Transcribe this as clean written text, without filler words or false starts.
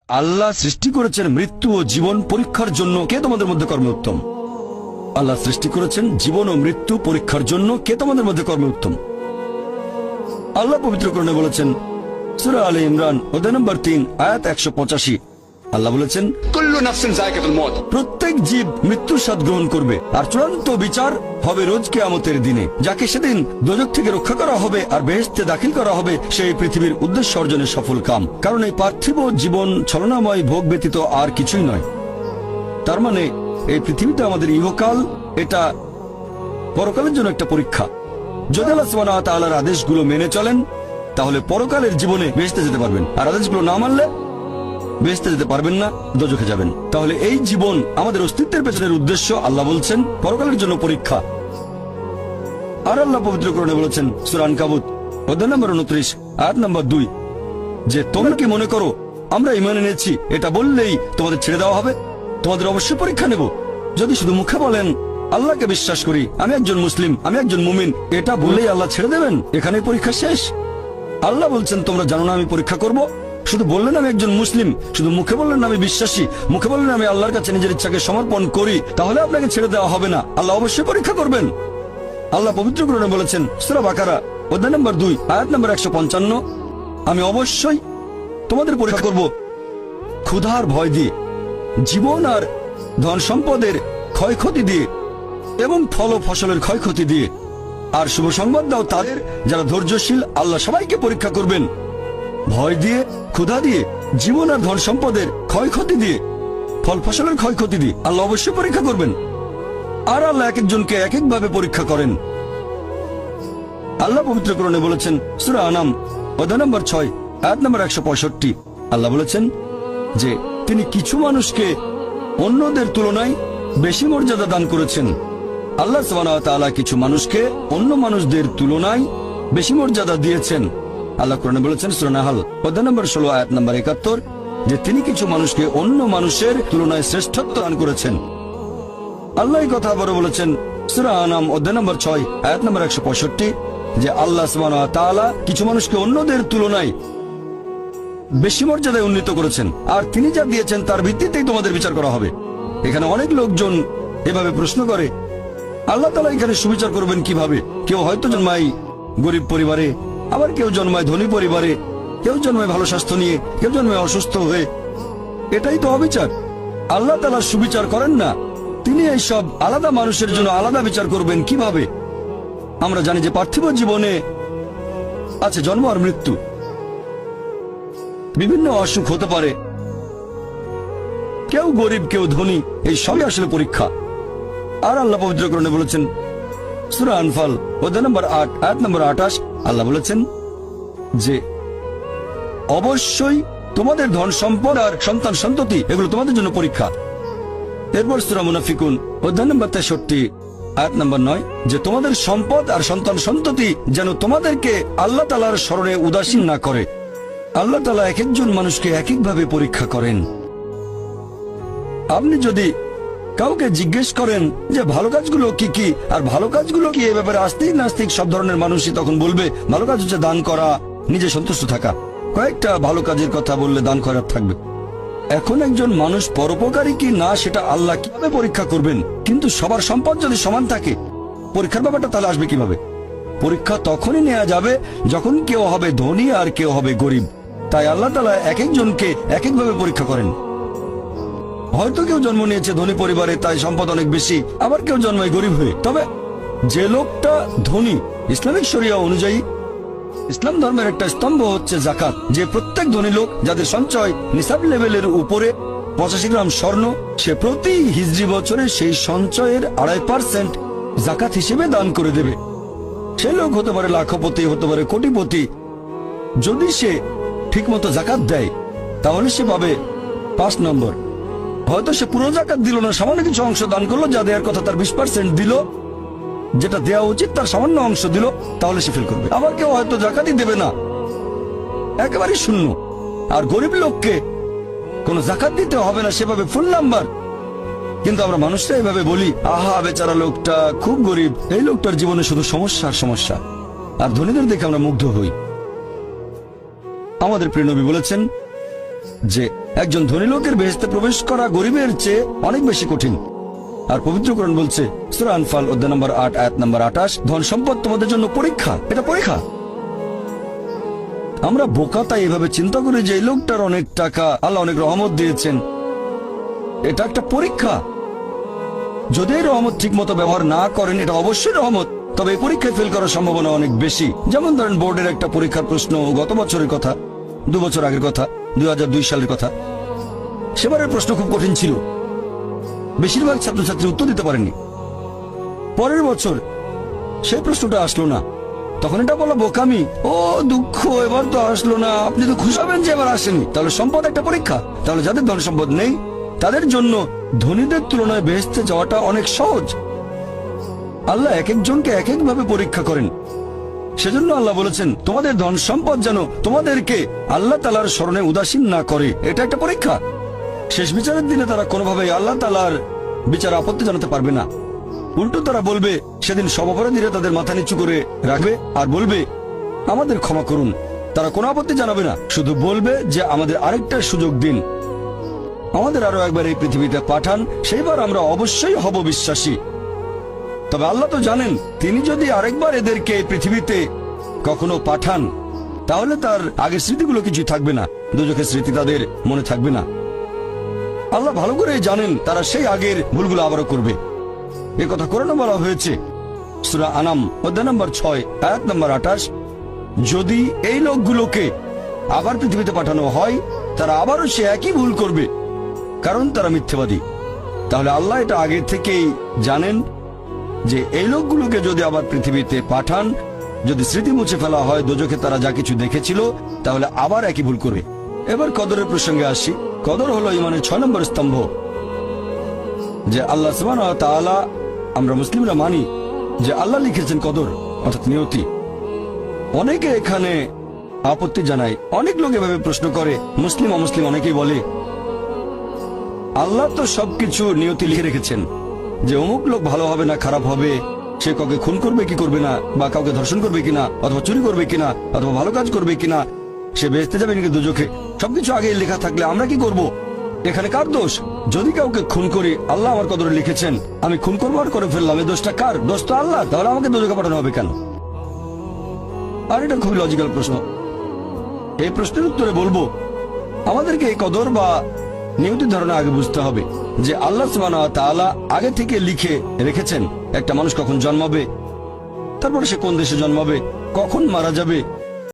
আল্লাহ সৃষ্টি করেছেন মৃত্যু ও জীবন পরীক্ষার জন্য। কে তোমাদের মধ্যে কর্মে উত্তম? আল্লাহ সৃষ্টি করেছেন জীবন ও মৃত্যু পরীক্ষার জন্য। কে তোমাদের মধ্যে কর্মে উত্তম? আল্লাহ পবিত্র কোরআনে বলেছেন, সূরা আলে ইমরান অধ্যায় নম্বর 3 আয়াত 185, আল্লাহ বলেছেন, কুল্লু নাফসিন যায়কাতুল মউত। প্রত্যেক জীব মৃত্যুর স্বাদ গ্রহণ করবে, আর চূড়ান্ত বিচার হবে রোজ কিয়ামতের দিনে। যাকে সেদিন দোজখ থেকে রক্ষা করা হবে আর বেহেশতে দাখিল করা হবে, সেই পৃথিবীর উদ্দেশ্য অর্জনের সফল কাম। কারণ এই পার্থিব জীবন ছলনাময় ভোগ ব্যতীত আর কিছুই নয়। তার মানে এই পৃথিবীতে আমাদের ইহকাল, এটা পরকালের জন্য একটা পরীক্ষা। যদি আল্লাহ সুবহানাহু ওয়া তাআলার আদেশগুলো মেনে চলেন, তাহলে পরকালের জীবনে বেহেশতে যেতে পারবেন, আর আদেশগুলো না মানলে বেহেশতে যেতে পারবেন না, দোজখে যাবেন। তাহলে এই জীবন আমাদের অস্তিত্বের পেছনের উদ্দেশ্য, আল্লাহ বলছেন, পরকালের জন্য পরীক্ষা। আর আল্লাহ পবিত্র কোরআনে বলেছেন সূরা আনকাবুত অধ্যায় নম্বর 29 আয়াত নম্বর 2, যে তোমরা কি মনে করো আমরা ঈমান এনেছি এটা বললেই তোমাদের ছেড়ে দেওয়া হবে? তোমাদের অবশ্যই পরীক্ষা নেব। যদি শুধু মুখে বলেন আল্লাহকে বিশ্বাস করি, আমি একজন মুসলিম, আমি একজন মুমিন, এটা বললেই আল্লাহ ছেড়ে দেবেন? এখানেই পরীক্ষা শেষ। আল্লাহ বলছেন, তোমরা জানো না আমি পরীক্ষা করব? শুধু বললেন আমি একজন মুসলিম, শুধু মুখে বললেন আমি বিশ্বাসী, মুখে বললেন আমি আল্লাহর কাছে নিজের ইচ্ছাকে সমর্পণ করি, তাহলে আপনাকে ছেড়ে দেওয়া হবে না। আল্লাহ অবশ্যই পরীক্ষা করবেন। আল্লাহ পবিত্র কোরআনে বলেছেন সূরা বাকারা অধ্যায় নম্বর 2 আয়াত নম্বর 155, আমি অবশ্যই তোমাদের পরীক্ষা করব ক্ষুধার ভয় দিয়ে, জীবন আর ধন সম্পদের ক্ষয়ক্ষতি দিয়ে, এবং ফল ও ফসলের ক্ষয়ক্ষতি দিয়ে। আর শুভ সংবাদ দাও তাদের যারা ধৈর্যশীল, আল্লাহ সবাইকে পরীক্ষা করবেন ভয় দিয়ে, ক্ষুধা দিয়ে, জীবন আর ধন সম্পদের ক্ষয়ক্ষতি দিয়ে, ফল ফসলের ক্ষয়ক্ষতি দিয়ে। আল্লাহ অবশ্যই পরীক্ষা করবেন। আর আল্লাহ এক একজনকে এক একভাবে পরীক্ষা করেন। আল্লাহ পবিত্র কোরআনে বলেছেন সূরা আনাম অধ্যায় নম্বর 6 আয়াত নম্বর 165, আল্লাহ বলেছেন যে তিনি কিছু মানুষকে অন্যদের তুলনায় বেশি মর্যাদা দান করেছেন। আল্লাহ সুবহানাহু ওয়া তাআলা কিছু মানুষকে অন্য মানুষদের তুলনায় বেশি মর্যাদা দিয়েছেন। আল্লাহ কোরআনে বলেছেন সূরা নাহল অধ্যায় নম্বর 16 আয়াত নম্বর 71, যে তিনি কিছু মানুষকে অন্য মানুষের তুলনায় শ্রেষ্ঠত্ব দান করেছেন। আল্লাহ এই কথা আবারও বলেছেন সূরা আনাম অধ্যায় নম্বর 6 আয়াত নম্বর 165, যে আল্লাহ সুবহানাহু ওয়া তাআলা কিছু মানুষকে অন্যদের তুলনায় বেশি মর্যাদায় উন্নীত করেছেন, আর তিনি যা দিয়েছেন তার ভিত্তিতেই তোমাদের বিচার করা হবে। এখানে অনেক লোকজন এভাবে প্রশ্ন করে, আল্লাহ তাআলা এখানে সুবিচার করবেন কিভাবে? কেউ হয়তো জন্মায় গরিব পরিবারে, আবার কেউ জন্মায় ধনী পরিবারে, কেউ জন্মায় ভালো স্বাস্থ্য নিয়ে, কেউ জন্মায় অসুস্থ হয়ে। এটাই তো অবিচার। আল্লাহ তাআলা সুবিচার করেন না। তিনি এইসব আলাদা মানুষের জন্য আলাদা বিচার করবেন কিভাবে? আমরা জানি যে পার্থিব জীবনে আছে জন্ম আর মৃত্যু, বিভিন্ন অসুখ হতে পারে, কেউ গরিব কেউ ধনী, এই সবই আসলে পরীক্ষা। আর আল্লাহ পবিত্র কোরআনে বলেছেন সূরা আনফাল অধ্যায় নম্বর 8 আয়াত নম্বর 28, আল্লাহ বলেছেন যে অবশ্যই তোমাদের ধন সম্পদ আর সন্তান সন্ততি এগুলো তোমাদের জন্য পরীক্ষা। এরপর সূরা মুনাফিকুন অধ্যায় নম্বর 63 আয়াত নম্বর 9, যে তোমাদের সম্পদ আর সন্তান সন্ততি যেন তোমাদেরকে আল্লাহ তাআলার স্মরণে উদাসীন না করে। আল্লাহ তাআলা এক একজন মানুষকে এক একভাবে পরীক্ষা করেন। আপনি যদি কাউকে জিজ্ঞেস করেন যে ভালো কাজগুলো কি কি আর ভালো কাজগুলো কি, এ ব্যাপারে আস্তিক নাস্তিক সব ধরনের মানুষই তখন বলবে ভালো কাজ হচ্ছে দান করা, নিজে সন্তুষ্ট থাকা। কয়েকটা ভালো কাজের কথা বললে দান করা থাকবে। এখন একজন মানুষ পরোপকারী কি না সেটা আল্লাহ কিভাবে পরীক্ষা করবেন? কিন্তু সবার সম্পদ যদি সমান থাকে, পরীক্ষার ব্যাপারটা তাহলে আসবে কিভাবে? পরীক্ষা তখনই নেওয়া যাবে যখন কেউ হবে ধনী আর কেউ হবে গরিব। তাই আল্লাহ তাআলা এক একজনকে এক একভাবে পরীক্ষা করেন। হয়তো কেউ জন্ম নিয়েছে ধনী পরিবারে, তাই সম্পদ অনেক বেশি, আবার কেউ জন্মায় গরিব হয়ে। তবে যে লোকটা ধনী, ইসলামিক শরিয়া অনুযায়ী ইসলাম ধর্মের একটা স্তম্ভ হচ্ছে যাকাত, যে প্রত্যেক ধনী লোক যাদের সঞ্চয় নিসাব লেভেলের উপরে 85 গ্রাম স্বর্ণ, সে প্রতি হিজরি বছরে সেই সঞ্চয়ের 2.5% যাকাত হিসেবে দান করে দেবে। সে লোক হতে পারে লাখপতি, হতে পারে কোটিপতি। যদি সে ঠিকমতো যাকাত দেয় তাহলে সে পাবে 5 নম্বর। হয়তো সে পুরো যাকাত দিল না, সামান্য কিছু অংশ দান করলো, যা দেওয়ার কথা তার 20% দিল, যেটা দেওয়া উচিত তার সামান্য অংশ দিল, তাহলে সে ফেল করবে। আবার কেউ হয়তো যাকাতই দেবে না, একেবারেই শূন্য। আর গরিব লোককে কোনো যাকাত দিতে হবে না, সেভাবে ফুল নাম্বার। কিন্তু আমরা মানুষরা এভাবে বলি, আহা বেচারা লোকটা খুব গরিব, এই লোকটার জীবনে শুধু সমস্যা আর সমস্যা। আর ধনীদের দেখে আমরা মুগ্ধ হই। আমাদের প্রিয় নবী বলেছেন যে একজন ধনী লোকের বেহেশতে প্রবেশ করা গরিবের চেয়ে অনেক বেশি কঠিন। আর পবিত্র কোরআন বলছে সূরা আনফাল অধ্যায় নম্বর 8 আয়াত নম্বর 28, ধন সম্পদ তোমাদের জন্য পরীক্ষা, এটা পরীক্ষা। আমরা বোকা তাই এভাবে চিন্তা করি যে এই লোকটার অনেক টাকা, আল্লাহ অনেক রহমত দিয়েছেন, এটা একটা পরীক্ষা। যদি এই রহমত ঠিক মতো ব্যবহার না করেন এটা অবশ্যই রহমত, তবে এই পরীক্ষায় ফেল করার সম্ভাবনা অনেক বেশি। যেমন ধরেন বোর্ডের একটা পরীক্ষার প্রশ্ন গত বছরের কথা, 2 বছর আগের কথা, 2002 সালের কথা। সেবারের প্রশ্ন খুব কঠিন ছিল, বেশিরভাগ ছাত্রছাত্রী উত্তর দিতে পারেননি। পরের বছর সেই প্রশ্নটা আসলো না, তখন এটা বলা বোকামি, ও দুঃখ, এবার তো আসলো না। আপনি তো খুশি হবেন যে এবার আসেনি। তাহলে সম্পদ একটা পরীক্ষা। তাহলে যাদের ধন সম্পদ নেই তাদের জন্য ধনীদের তুলনায় বেহেশতে যাওয়াটা অনেক সহজ। আল্লাহ এক একজনকে এক এক ভাবে পরীক্ষা করেন। সেজন্য আল্লাহ বলেছেন তোমাদের ধন সম্পদ যেন তোমাদেরকে আল্লাহ তাআলার স্মরণে উদাসীন না করে, এটা একটা পরীক্ষা। শেষ বিচারের দিনে তারা কোনোভাবেই আল্লাহ তাআলার বিচার আপত্তি জানাতে পারবে না। উল্টো তারা বলবে, সেদিন সব অপরাধীরা তাদের মাথা নিচু করে রাখবে আর বলবে আমাদের ক্ষমা করুন। তারা কোনো আপত্তি জানাবে না, শুধু বলবে যে আমাদের আরেকটা সুযোগ দিন, আমাদের আরো একবার এই পৃথিবীতে পাঠান, সেইবার আমরা অবশ্যই হব বিশ্বাসী। তবে আল্লাহ তো জানেন, তিনি যদি আরেকবার এদেরকে এই পৃথিবীতে কখনো পাঠান তাহলে তার আগের স্মৃতিগুলো কিছুই থাকবে না, দোজখের স্মৃতি তাদের মনে থাকবে না। আল্লাহ ভালো করে জানেন তারা সেই আগের ভুলগুলো আবারও করবে। এ কথা কোরআনে বলা হয়েছে সূরা আনাম অধ্যায় নম্বর 6 আয়াত নম্বর 28, যদি এই লোকগুলোকে আবার পৃথিবীতে পাঠানো হয় তারা আবারও সে একই ভুল করবে, কারণ তারা মিথ্যাবাদী। তাহলে আল্লাহ এটা আগে থেকেই জানেন যে এই লোকগুলোকে যদি আবার পৃথিবীতে পাঠান, যদি স্মৃতি মুছে ফেলা হয় দোজখে তারা যা কিছু দেখেছিল, তাহলে আবার একই ভুল করবে। এবার কদরের প্রসঙ্গে আসি। কদর হলো ঈমানের 6 নম্বর স্তম্ভ, যে আল্লাহ সুবহানাহু ওয়া তাআলা, আমরা মুসলিমরা মানি যে আল্লাহ লিখেছেন কদর অর্থাৎ নিয়তি। অনেকে এখানে আপত্তি জানায়, অনেক লোক এভাবে প্রশ্ন করে, মুসলিম অমুসলিম অনেকেই বলে আল্লাহ তো সবকিছু নিয়তি লিখে রেখেছেন, যে অমুক লোক ভালো হবে না খারাপ হবে, সে কাউকে খুন করবে কি করবে না, বা কাউকে ধর্ষণ করবে কিনা, অথবা চুরি করবে কিনা, অথবা ভালো কাজ করবে কিনা, সে বেহেশতে যাবে নাকি দোজখে, সবকিছু আগে লেখা থাকলে আমরা কি করব? এখানে কার দোষ? যদি কাউকে খুন করি, আল্লাহ আমার কদরে লিখেছেন, আমি খুন করবো আর করে ফেললাম, এই দোষটা কার? দোষ তো আল্লাহ, তাহলে আমাকে দোজখে পাঠানো হবে কেন? আর এটা খুবই লজিক্যাল প্রশ্ন। এই প্রশ্নের উত্তরে বলবো, আমাদেরকে এই কদর বা নিয়তির ধারণা আগে বুঝতে হবে যে আল্লাহ সুবহানাহু ওয়া তাআলা আগে থেকে লিখে রেখেছেন একটা মানুষ কখন জন্মাবে, তারপরে সে কোন দেশে জন্মাবে, কখন মারা যাবে,